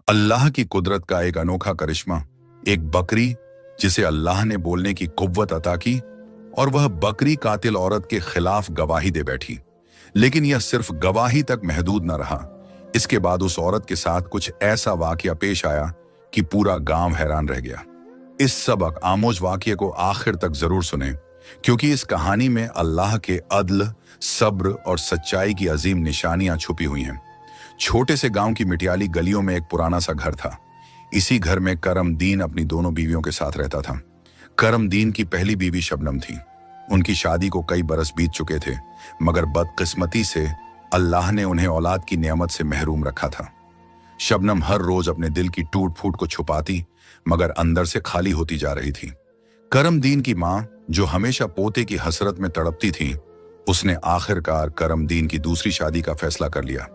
अल्लाह की कुदरत का एक अनोखा करिश्मा, एक बकरी जिसे अल्लाह ने बोलने की कुव्वत अता की और वह बकरी कातिल औरत के खिलाफ गवाही दे बैठी। लेकिन यह सिर्फ गवाही तक महदूद न रहा। इसके बाद उस औरत के साथ कुछ ऐसा वाकया पेश आया कि पूरा गांव हैरान रह गया। इस सबक आमोज वाकये को आखिर तक जरूर सुने, क्योंकि इस कहानी में अल्लाह के अदल, सब्र और सच्चाई की अजीम निशानियां छुपी हुई हैं। छोटे से गांव की मिटियाली गलियों में एक पुराना सा घर था। इसी घर में करमदीन अपनी दोनों बीवियों के साथ रहता था। करमदीन की पहली बीवी शबनम थी। उनकी शादी को कई बरस बीत चुके थे, मगर बदकिस्मती से अल्लाह ने उन्हें औलाद की नेमत से महरूम रखा था। शबनम हर रोज अपने दिल की टूट फूट को छुपाती, मगर अंदर से खाली होती जा रही थी। करमदीन की मां, जो हमेशा पोते की हसरत में तड़पती थी, उसने आखिरकार करमदीन की दूसरी शादी का फैसला कर लिया।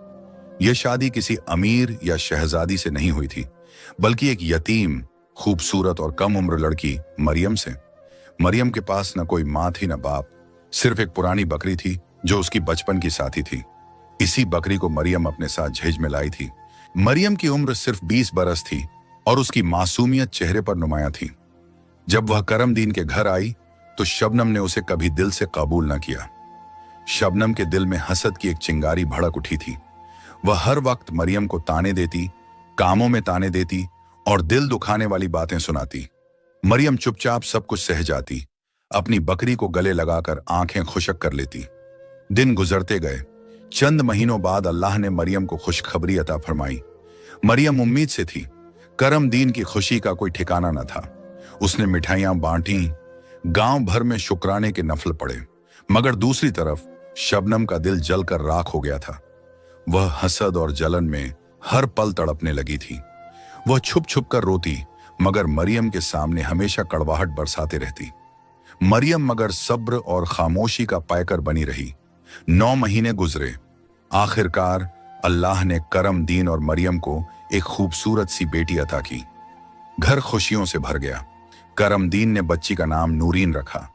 यह शादी किसी अमीर या शहजादी से नहीं हुई थी, बल्कि एक यतीम, खूबसूरत और कम उम्र लड़की मरियम से। मरियम के पास न कोई माँ थी न बाप, सिर्फ एक पुरानी बकरी थी जो उसकी बचपन की साथी थी। इसी बकरी को मरियम अपने साथ झेज में लाई थी। मरियम की उम्र सिर्फ 20 बरस थी और उसकी मासूमियत चेहरे पर नुमाया थी। जब वह करमदीन के घर आई तो शबनम ने उसे कभी दिल से कबूल न किया। शबनम के दिल में हसद की एक चिंगारी भड़क उठी थी। वह हर वक्त मरियम को ताने देती, कामों में ताने देती और दिल दुखाने वाली बातें सुनाती। मरियम चुपचाप सब कुछ सह जाती, अपनी बकरी को गले लगाकर आंखें खुशक कर लेती। दिन गुजरते गए। चंद महीनों बाद अल्लाह ने मरियम को खुशखबरी अता फरमाई। मरियम उम्मीद से थी। करमदीन की खुशी का कोई ठिकाना न था। उसने मिठाइयां बांटी, गांव भर में शुक्राने के नफल पड़े, मगर दूसरी तरफ शबनम का दिल जलकर राख हो गया था। वह हसद और जलन में हर पल तड़पने लगी थी। वह छुप छुप कर रोती, मगर मरियम के सामने हमेशा कड़वाहट बरसाते रहती। मरियम मगर सब्र और खामोशी का पैकर बनी रही। 9 महीने गुजरे। आखिरकार अल्लाह ने करमदीन और मरियम को एक खूबसूरत सी बेटी अता की। घर खुशियों से भर गया। करमदीन ने बच्ची का नाम नूरीन रखा।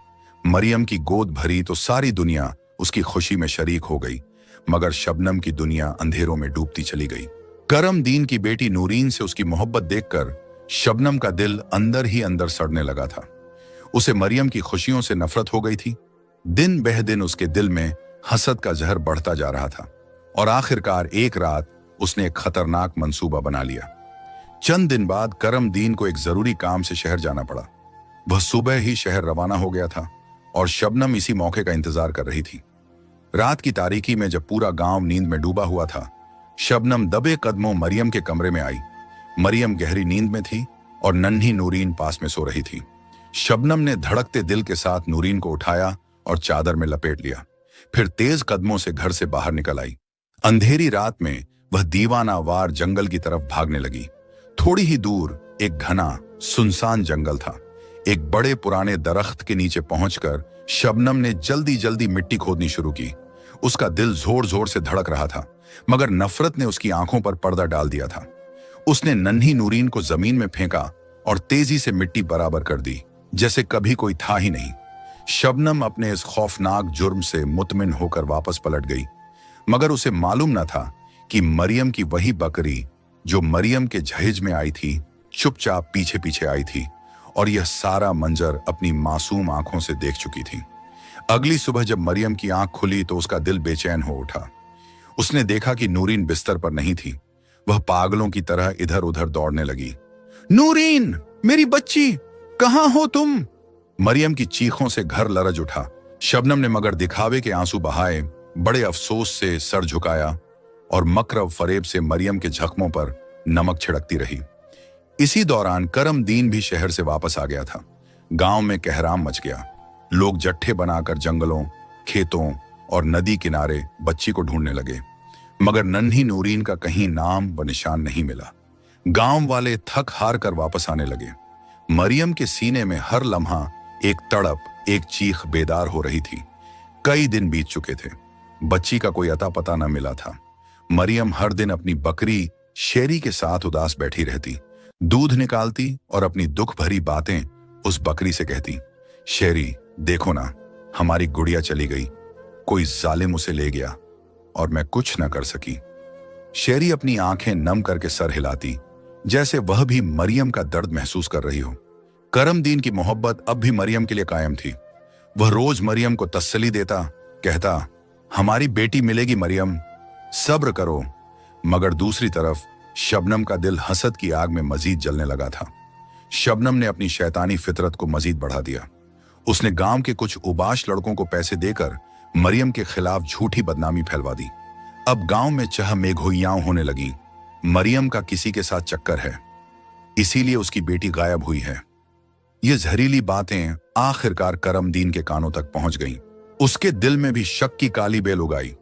मरियम की गोद भरी तो सारी दुनिया उसकी खुशी में शरीक हो गई, मगर शबनम की दुनिया अंधेरों में डूबती चली गई। करमदीन की बेटी नूरीन से उसकी मोहब्बत देखकर शबनम का दिल अंदर ही अंदर सड़ने लगा था। उसे मरियम की खुशियों से नफरत हो गई थी। दिन बह दिन उसके दिल में हसद का जहर बढ़ता जा रहा था और आखिरकार एक रात उसने एक खतरनाक मंसूबा बना लिया। चंद दिन बाद करमदीन को एक जरूरी काम से शहर जाना पड़ा। वह सुबह ही शहर रवाना हो गया था और शबनम इसी मौके का इंतजार कर रही थी। रात की तारीकी में जब पूरा गांव नींद में डूबा हुआ था, शबनम दबे कदमों मरियम के कमरे में आई। मरियम गहरी नींद में थी और नन्ही नूरीन पास में सो रही थी। शबनम ने धड़कते दिल के साथ नूरीन को उठाया और चादर में लपेट लिया। फिर तेज कदमों से घर से बाहर निकल आई। अंधेरी रात में वह दीवाना वार जंगल की तरफ भागने लगी। थोड़ी ही दूर एक घना सुनसान जंगल था। एक बड़े पुराने दरख्त के नीचे पहुंचकर शबनम ने जल्दी जल्दी मिट्टी खोदनी शुरू की। उसका दिल जोर जोर से धड़क रहा था, मगर नफरत ने उसकी आंखों पर पर्दा डाल दिया था। उसने नन्ही नूरीन को जमीन में फेंका और तेजी से मिट्टी बराबर कर दी, जैसे कभी कोई था ही नहीं। शबनम अपने इस खौफनाक जुर्म से मुतमिन होकर वापस पलट गई, मगर उसे मालूम न था कि मरियम की वही बकरी जो मरियम के जहेज में आई थी, चुपचाप पीछे पीछे आई थी और यह सारा मंजर अपनी मासूम आंखों से देख चुकी थी। अगली सुबह जब मरियम की आंख खुली तो उसका दिल बेचैन हो उठा। उसने देखा कि नूरीन बिस्तर पर नहीं थी। वह पागलों की तरह इधर उधर दौड़ने लगी। नूरीन, मेरी बच्ची, कहां हो तुम? मरियम की चीखों से घर लरज उठा। शबनम ने मगर दिखावे के आंसू बहाए, बड़े अफसोस से सर झुकाया और मकरब फरेब से मरियम के जख्मों पर नमक छिड़कती रही। इसी दौरान करमदीन भी शहर से वापस आ गया था। गांव में कहराम मच गया। लोग जट्ठे बनाकर जंगलों, खेतों और नदी किनारे बच्ची को ढूंढने लगे, मगर नन्ही नूरीन का कहीं नाम व निशान नहीं मिला। गांव वाले थक हार कर वापस आने लगे। मरियम के सीने में हर लम्हा एक तड़प, एक चीख बेदार हो रही थी। कई दिन बीत चुके थे, बच्ची का कोई अता पता न मिला था। मरियम हर दिन अपनी बकरी शेरी के साथ उदास बैठी रहती, दूध निकालती और अपनी दुख भरी बातें उस बकरी से कहती। शेरी, देखो ना, हमारी गुड़िया चली गई, कोई जालिम उसे ले गया और मैं कुछ न कर सकी। शेरी अपनी आंखें नम करके सर हिलाती। जैसे वह भी मरियम का दर्द महसूस कर रही हो। करमदीन की मोहब्बत अब भी मरियम के लिए कायम थी। वह रोज मरियम को तसल्ली देता, कहता, हमारी बेटी मिलेगी मरियम, सब्र करो। मगर दूसरी तरफ शबनम का दिल हसद की आग में मजीद जलने लगा था। शबनम ने अपनी शैतानी फितरत को मजीद बढ़ा दिया। उसने गांव के कुछ उबाश लड़कों को पैसे देकर मरियम के खिलाफ झूठी बदनामी फैलवा दी। अब गांव में चह मेघोइयां होने लगी। मरियम का किसी के साथ चक्कर है, इसीलिए उसकी बेटी गायब हुई है। ये जहरीली बातें आखिरकार करमदीन के कानों तक पहुंच गईं। उसके दिल में भी शक की काली बेल उगाई।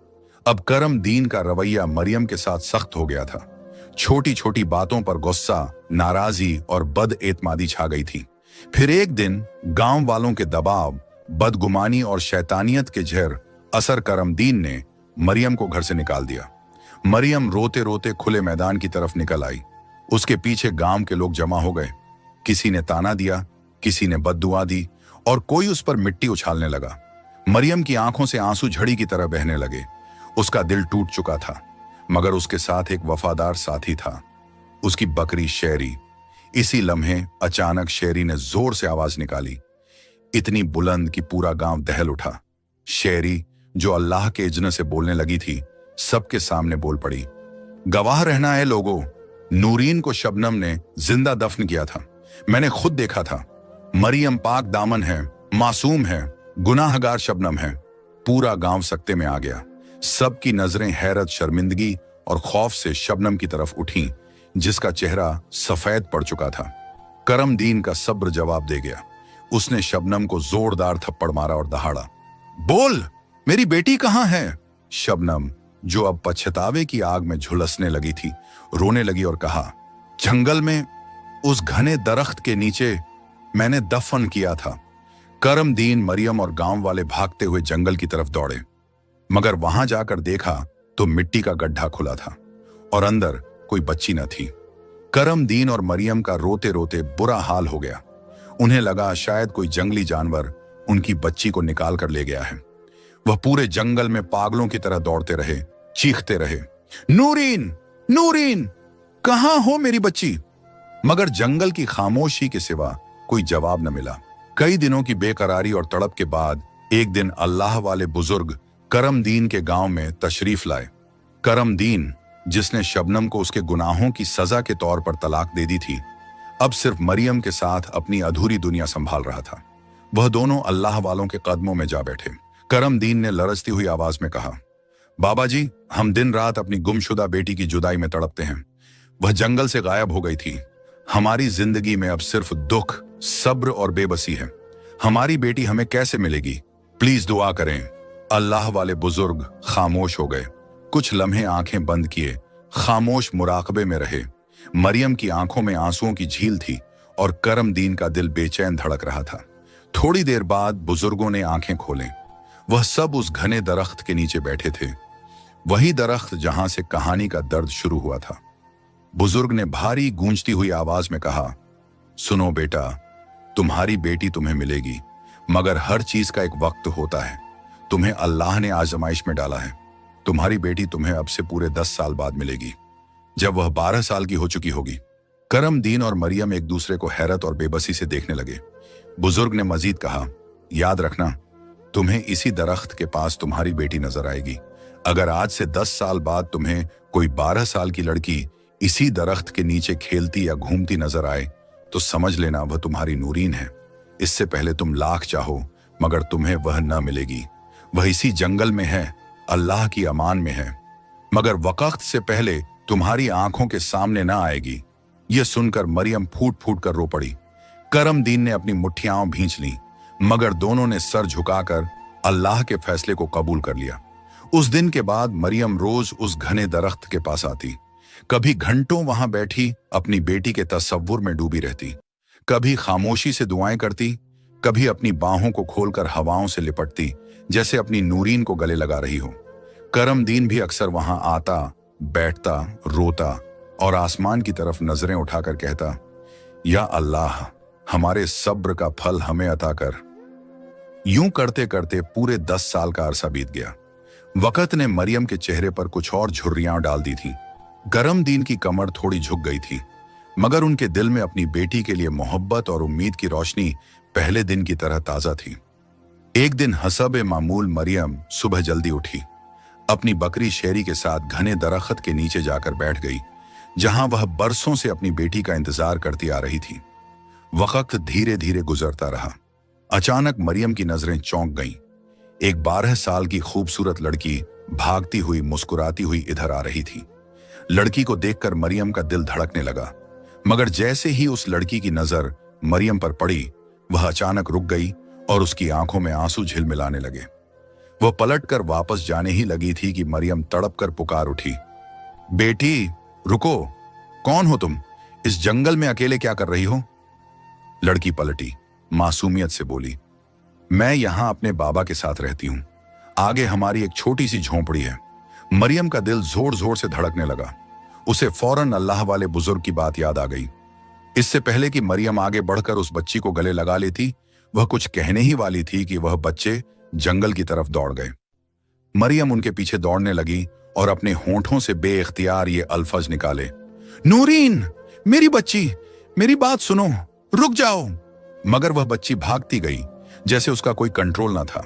अब करमदीन का रवैया मरियम के साथ सख्त हो गया था। छोटी छोटी बातों पर गुस्सा, नाराजगी और बदएतमादी छा गई थी। फिर एक दिन गांव वालों के दबाव, बदगुमानी और शैतानियत के जहर असर करमदीन ने मरियम को घर से निकाल दिया। मरियम रोते रोते खुले मैदान की तरफ निकल आई। उसके पीछे गांव के लोग जमा हो गए। किसी ने ताना दिया, किसी ने बद्दुआ दी और कोई उस पर मिट्टी उछालने लगा। मरियम की आंखों से आंसू झड़ी की तरह बहने लगे। उसका दिल टूट चुका था, मगर उसके साथ एक वफादार साथी था, उसकी बकरी शेरी। इसी लम्हे अचानक शेरी ने जोर से आवाज निकाली, इतनी बुलंद कि पूरा गांव दहल उठा। शेरी, जो अल्लाह के इज़्न से बोलने लगी थी, सबके सामने बोल पड़ी, गवाह रहना है लोगों, नूरीन को शबनम ने जिंदा दफन किया था। मैंने खुद देखा था। मरियम पाक दामन है, मासूम है, गुनाहगार शबनम है। पूरा गांव सकते में आ गया। सबकी नजरें हैरत, शर्मिंदगी और खौफ से शबनम की तरफ उठी, जिसका चेहरा सफेद पड़ चुका था। करमदीन का सब्र जवाब दे गया। उसने शबनम को जोरदार थप्पड़ मारा और दहाड़ा, बोल, मेरी बेटी कहां है? शबनम, जो अब पछतावे की आग में झुलसने लगी थी, रोने लगी और कहा, जंगल में उस घने दरख्त के नीचे मैंने दफन किया था। करमदीन, मरियम और गांव वाले भागते हुए जंगल की तरफ दौड़े, मगर वहां जाकर देखा तो मिट्टी का गड्ढा खुला था और अंदर कोई बच्ची न थी। करमदीन और मरियम का रोते रोते बुरा हाल हो गया। उन्हें लगा शायद कोई जंगली जानवर उनकी बच्ची को निकाल कर ले गया है। वह पूरे जंगल में पागलों की तरह दौड़ते रहे, चीखते रहे, नूरीन, नूरीन, कहां हो मेरी बच्ची? मगर जंगल की खामोशी के सिवा कोई जवाब न मिला। कई दिनों की बेकरारी और तड़प के बाद एक दिन अल्लाह वाले बुजुर्ग करमदीन के गांव में तशरीफ लाए। करमदीन, जिसने शबनम को उसके गुनाहों की सजा के तौर पर तलाक दे दी थी, अब सिर्फ मरियम के साथ अपनी अधूरी दुनिया संभाल रहा था। वह दोनों अल्लाह वालों के कदमों में जा बैठे। करमदीन ने लरजती हुई आवाज में कहा, बाबा जी, हम दिन रात अपनी गुमशुदा बेटी की जुदाई में तड़पते हैं। वह जंगल से गायब हो गई थी। हमारी जिंदगी में अब सिर्फ दुख, सब्र और बेबसी है। हमारी बेटी हमें कैसे मिलेगी? प्लीज दुआ करें। अल्लाह वाले बुजुर्ग खामोश हो गए। कुछ लम्हे आंखें बंद किए, खामोश मुराकबे में रहे। मरियम की आंखों में आंसुओं की झील थी और करमदीन का दिल बेचैन धड़क रहा था। थोड़ी देर बाद बुजुर्गों ने आंखें खोलें। वह सब उस घने दरख्त के नीचे बैठे थे, वही दरख्त जहां से कहानी का दर्द शुरू हुआ था। बुजुर्ग ने भारी गूंजती हुई आवाज में कहा, सुनो बेटा, तुम्हारी बेटी तुम्हें मिलेगी, मगर हर चीज का एक वक्त होता है। तुम्हें अल्लाह ने आजमाइश में डाला है। तुम्हारी बेटी तुम्हें अब से पूरे 10 साल बाद मिलेगी, जब वह 12 साल की हो चुकी होगी। करमदीन और मरियम एक दूसरे को हैरत और बेबसी से देखने लगे। बुजुर्ग ने मजीद कहा, याद रखना, तुम्हें इसी दरख्त के पास तुम्हारी बेटी नजर आएगी। अगर आज से 10 साल बाद तुम्हें कोई 12 साल की लड़की इसी दरख्त के नीचे खेलती या घूमती नजर आए, तो समझ लेना वह तुम्हारी नूरीन है। इससे पहले तुम लाख चाहो, मगर तुम्हें वह न मिलेगी। वह इसी जंगल में है, अल्लाह की अमान में है, मगर वक्त से पहले तुम्हारी आंखों के सामने ना आएगी। यह सुनकर मरियम फूट फूट कर रो पड़ी। करमदीन ने अपनी मुट्ठियां भींच ली, मगर दोनों ने सर झुकाकर अल्लाह के फैसले को कबूल कर लिया। उस दिन के बाद मरियम रोज उस घने दरख्त के पास आती। कभी घंटों वहां बैठी अपनी बेटी के तसव्वुर में डूबी रहती, कभी खामोशी से दुआएं करती, कभी अपनी बाहों को खोलकर हवाओं से लिपटती, जैसे अपनी नूरीन को गले लगा रही हो। करमदीन भी अक्सर वहां आता, बैठता, रोता और आसमान की तरफ नजरें उठाकर कहता, या अल्लाह, हमारे सब्र का फल हमें अता कर। यूं करते करते पूरे 10 साल का अरसा बीत गया। वक्त ने मरियम के चेहरे पर कुछ और झुर्रियां डाल दी थी। करमदीन की कमर थोड़ी झुक गई थी, मगर उनके दिल में अपनी बेटी के लिए मोहब्बत और उम्मीद की रोशनी पहले दिन की तरह ताजा थी। एक दिन हसब मामूल मरियम सुबह जल्दी उठी, अपनी बकरी शेरी के साथ घने दरख्त के नीचे जाकर बैठ गई, जहां वह बरसों से अपनी बेटी का इंतजार करती आ रही थी। वक्त धीरे धीरे गुजरता रहा। अचानक मरियम की नजरें चौंक गईं। एक 12 साल की खूबसूरत लड़की भागती हुई मुस्कुराती हुई इधर आ रही थी। लड़की को देखकर मरियम का दिल धड़कने लगा, मगर जैसे ही उस लड़की की नजर मरियम पर पड़ी, वह अचानक रुक गई और उसकी आंखों में आंसू झिलमिलाने लगे। वह पलटकर वापस जाने ही लगी थी कि मरियम तड़प कर पुकार उठी, बेटी रुको, कौन हो तुम? इस जंगल में अकेले क्या कर रही हो? लड़की पलटी, मासूमियत से बोली, मैं यहां अपने बाबा के साथ रहती हूं। आगे हमारी एक छोटी सी झोंपड़ी है। मरियम का दिल जोर जोर से धड़कने लगा। उसे फौरन अल्लाह वाले बुजुर्ग की बात याद आ गई। इससे पहले कि मरियम आगे बढ़कर उस बच्ची को गले लगा लेती, वह कुछ कहने ही वाली थी कि वह बच्चे जंगल की तरफ दौड़ गए। मरियम उनके पीछे दौड़ने लगी और अपने होंठों से बेइख्तियार ये अल्फाज निकाले, नूरीन, मेरी बच्ची, मेरी बात सुनो, रुक जाओ। मगर वह बच्ची भागती गई जैसे उसका कोई कंट्रोल न था।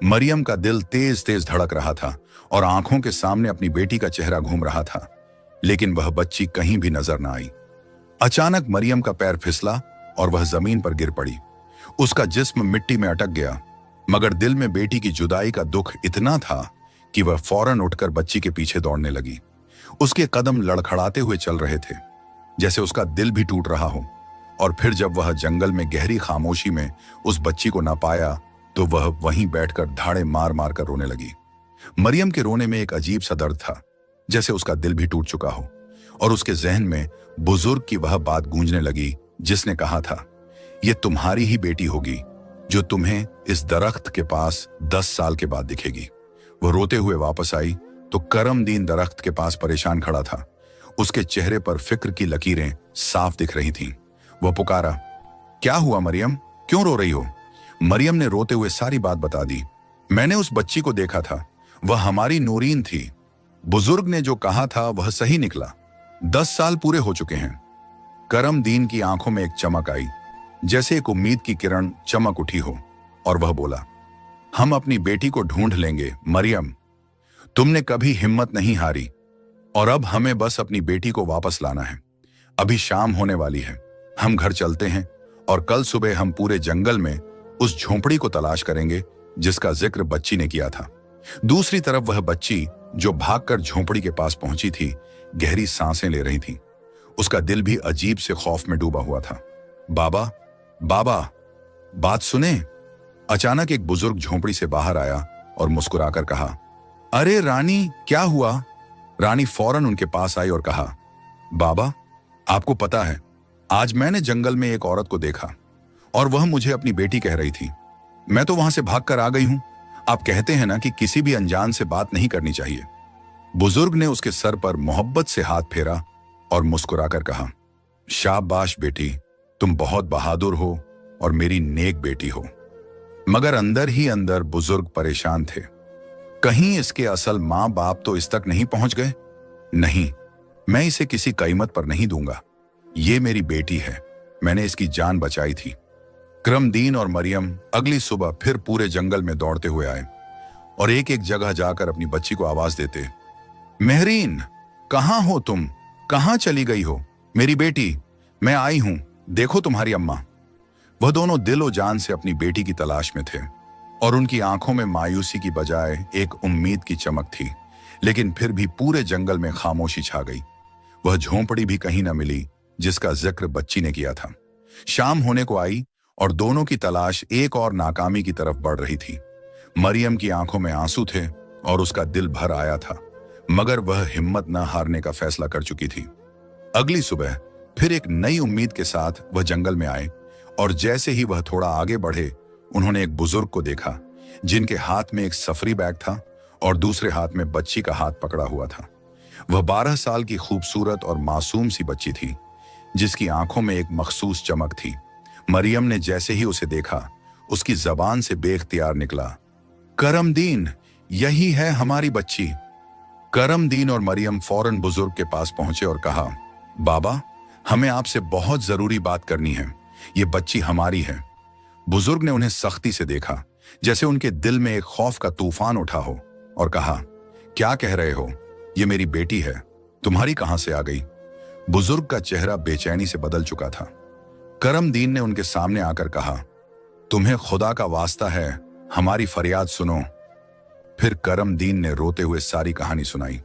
मरियम का दिल तेज तेज धड़क रहा था और आंखों के सामने अपनी बेटी का चेहरा घूम रहा था, लेकिन वह बच्ची कहीं भी नजर न आई। अचानक मरियम का पैर फिसला और वह जमीन पर गिर पड़ी। उसका जिस्म मिट्टी में अटक गया, मगर दिल में बेटी की जुदाई का दुख इतना था कि वह फौरन उठकर बच्ची के पीछे दौड़ने लगी। उसके कदम लड़खड़ाते हुए चल रहे थे, जैसे उसका दिल भी टूट रहा हो। और फिर जब वह जंगल में गहरी खामोशी में उस बच्ची को ना पाया, तो वह वहीं बैठकर धाड़े मार मार कर रोने लगी। मरियम के रोने में एक अजीब सा दर्द था, जैसे उसका दिल भी टूट चुका हो। और उसके जहन में बुजुर्ग की वह बात गूंजने लगी जिसने कहा था, ये तुम्हारी ही बेटी होगी जो तुम्हें इस दरख्त के पास 10 साल के बाद दिखेगी। वह रोते हुए वापस आई तो करमदीन दरख्त के पास परेशान खड़ा था। उसके चेहरे पर फिक्र की लकीरें साफ दिख रही थीं। वह पुकारा, क्या हुआ मरियम, क्यों रो रही हो? मरियम ने रोते हुए सारी बात बता दी। मैंने उस बच्ची को देखा था, वह हमारी नूरीन थी। बुजुर्ग ने जो कहा था वह सही निकला। 10 साल पूरे हो चुके हैं। करमदीन की आंखों में एक चमक आई, जैसे एक उम्मीद की किरण चमक उठी हो, और वह बोला, हम अपनी बेटी को ढूंढ लेंगे मरियम। तुमने कभी हिम्मत नहीं हारी और अब हमें बस अपनी बेटी को वापस लाना है। अभी शाम होने वाली है, हम घर चलते हैं और कल सुबह हम पूरे जंगल में उस झोंपड़ी को तलाश करेंगे जिसका जिक्र बच्ची ने किया था। दूसरी तरफ वह बच्ची जो भागकर झोंपड़ी के पास पहुंची थी, गहरी सांसें ले रही थी। उसका दिल भी अजीब से खौफ में डूबा हुआ था। बाबा, बाबा, बात सुने। अचानक एक बुजुर्ग झोंपड़ी से बाहर आया और मुस्कुराकर कहा, अरे रानी, क्या हुआ? रानी फौरन उनके पास आई और कहा, बाबा, आपको पता है, आज मैंने जंगल में एक औरत को देखा और वह मुझे अपनी बेटी कह रही थी। मैं तो वहां से भागकर आ गई हूं। आप कहते हैं ना कि किसी भी अनजान से बात नहीं करनी चाहिए। बुजुर्ग ने उसके सर पर मोहब्बत से हाथ फेरा और मुस्कुराकर कहा, शाबाश बेटी, तुम बहुत बहादुर हो और मेरी नेक बेटी हो। मगर अंदर ही अंदर बुजुर्ग परेशान थे। कहीं इसके असल मां बाप तो इस तक नहीं पहुंच गए? नहीं, मैं इसे किसी कीमत पर नहीं दूंगा। ये मेरी बेटी है, मैंने इसकी जान बचाई थी। करमदीन और मरियम अगली सुबह फिर पूरे जंगल में दौड़ते हुए आए और एक एक जगह जाकर अपनी बच्ची को आवाज देते, मेहरीन, कहां हो तुम? कहां चली गई हो? मेरी बेटी, मैं आई हूं, देखो तुम्हारी अम्मा। वह दोनों दिल और जान से अपनी बेटी की तलाश में थे और उनकी आंखों में मायूसी की बजाय एक उम्मीद की चमक थी। लेकिन फिर भी पूरे जंगल में खामोशी छा गई। वह झोंपड़ी भी कहीं न मिली जिसका जिक्र बच्ची ने किया था। शाम होने को आई और दोनों की तलाश एक और नाकामी की तरफ बढ़ रही थी। मरियम की आंखों में आंसू थे और उसका दिल भर आया था, मगर वह हिम्मत न हारने का फैसला कर चुकी थी। अगली सुबह फिर एक नई उम्मीद के साथ वह जंगल में आए और जैसे ही वह थोड़ा आगे बढ़े, उन्होंने एक बुजुर्ग को देखा जिनके हाथ में एक सफरी बैग था और दूसरे हाथ में बच्ची का हाथ पकड़ा हुआ था। वह 12 साल की खूबसूरत और मासूम सी बच्ची थी जिसकी आंखों में एक मखसूस चमक थी। मरियम ने जैसे ही उसे देखा, उसकी जबान से बेख्तियार निकला, करमदीन, यही है हमारी बच्ची। करमदीन और मरियम फौरन बुजुर्ग के पास पहुंचे और कहा, बाबा, हमें आपसे बहुत जरूरी बात करनी है। ये बच्ची हमारी है। बुजुर्ग ने उन्हें सख्ती से देखा, जैसे उनके दिल में एक खौफ का तूफान उठा हो, और कहा, क्या कह रहे हो? ये मेरी बेटी है, तुम्हारी कहां से आ गई? बुजुर्ग का चेहरा बेचैनी से बदल चुका था। करमदीन ने उनके सामने आकर कहा, तुम्हें खुदा का वास्ता है, हमारी फरियाद सुनो। फिर करमदीन ने रोते हुए सारी कहानी सुनाई।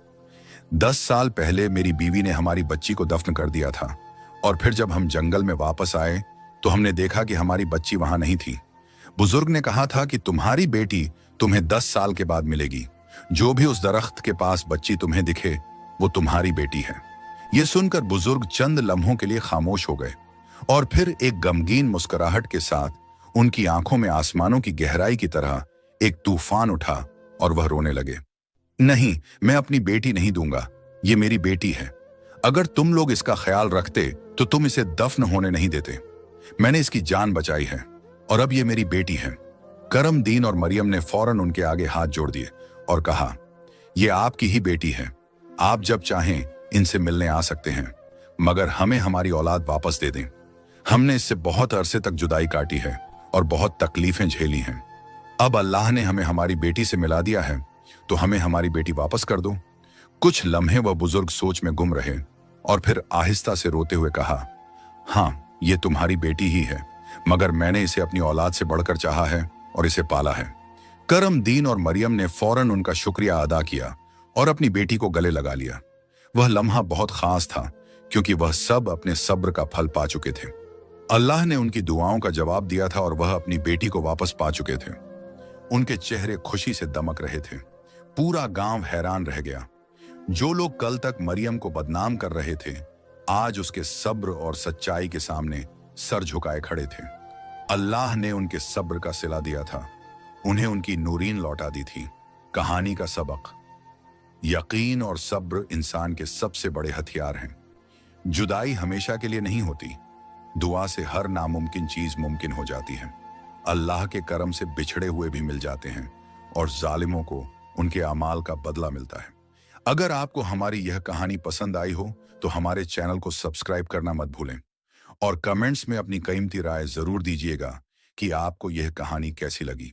10 साल पहले मेरी बीवी ने हमारी बच्ची को दफन कर दिया था, और फिर जब हम जंगल में वापस आए तो हमने देखा कि हमारी बच्ची वहां नहीं थी। बुजुर्ग ने कहा था कि तुम्हारी बेटी तुम्हें 10 साल के बाद मिलेगी। जो भी उस दरख्त के पास बच्ची तुम्हें दिखे, वो तुम्हारी बेटी है। यह सुनकर बुजुर्ग चंद लम्हों के लिए खामोश हो गए, और फिर एक गमगीन मुस्कुराहट के साथ उनकी आंखों में आसमानों की गहराई की तरह एक तूफान उठा और वह रोने लगे। नहीं, मैं अपनी बेटी नहीं दूंगा, ये मेरी बेटी है। अगर तुम लोग इसका ख्याल रखते तो तुम इसे दफन होने नहीं देते। मैंने इसकी जान बचाई है, और अब ये मेरी बेटी है। करमदीन और मरियम ने फौरन उनके आगे हाथ जोड़ दिए और कहा, यह आपकी ही बेटी है। आप जब चाहें इनसे मिलने आ सकते हैं, मगर हमें हमारी औलाद वापस दे दें। हमने इससे बहुत अरसे तक जुदाई काटी है और बहुत तकलीफें झेली हैं। अब अल्लाह ने हमें हमारी बेटी से मिला दिया है, तो हमें हमारी बेटी वापस कर दो। कुछ लम्हे वह बुजुर्ग सोच में गुम रहे, और फिर आहिस्ता से रोते हुए कहा, हाँ, ये तुम्हारी बेटी ही है, मगर मैंने इसे अपनी औलाद से बढ़कर चाहा है और इसे पाला है। करमदीन और मरियम ने फौरन उनका शुक्रिया अदा किया और अपनी बेटी को गले लगा लिया। वह लम्हा बहुत खास था, क्योंकि वह सब अपने सब्र का फल पा चुके थे। अल्लाह ने उनकी दुआओं का जवाब दिया था और वह अपनी बेटी को वापस पा चुके थे। उनके चेहरे खुशी से दमक रहे थे। पूरा गांव हैरान रह गया। जो लोग कल तक मरियम को बदनाम कर रहे थे, आज उसके सब्र और सच्चाई के सामने सर झुकाए खड़े थे। अल्लाह ने उनके सब्र का सिला दिया था, उन्हें उनकी नूरीन लौटा दी थी। कहानी का सबक, यकीन और सब्र इंसान के सबसे बड़े हथियार हैं। जुदाई हमेशा के लिए नहीं होती। दुआ से हर नामुमकिन चीज मुमकिन हो जाती है। अल्लाह के करम से बिछड़े हुए भी मिल जाते हैं, और जालिमों को उनके अमाल का बदला मिलता है। अगर आपको हमारी यह कहानी पसंद आई हो तो हमारे चैनल को सब्सक्राइब करना मत भूलें, और कमेंट्स में अपनी कीमती राय जरूर दीजिएगा कि आपको यह कहानी कैसी लगी।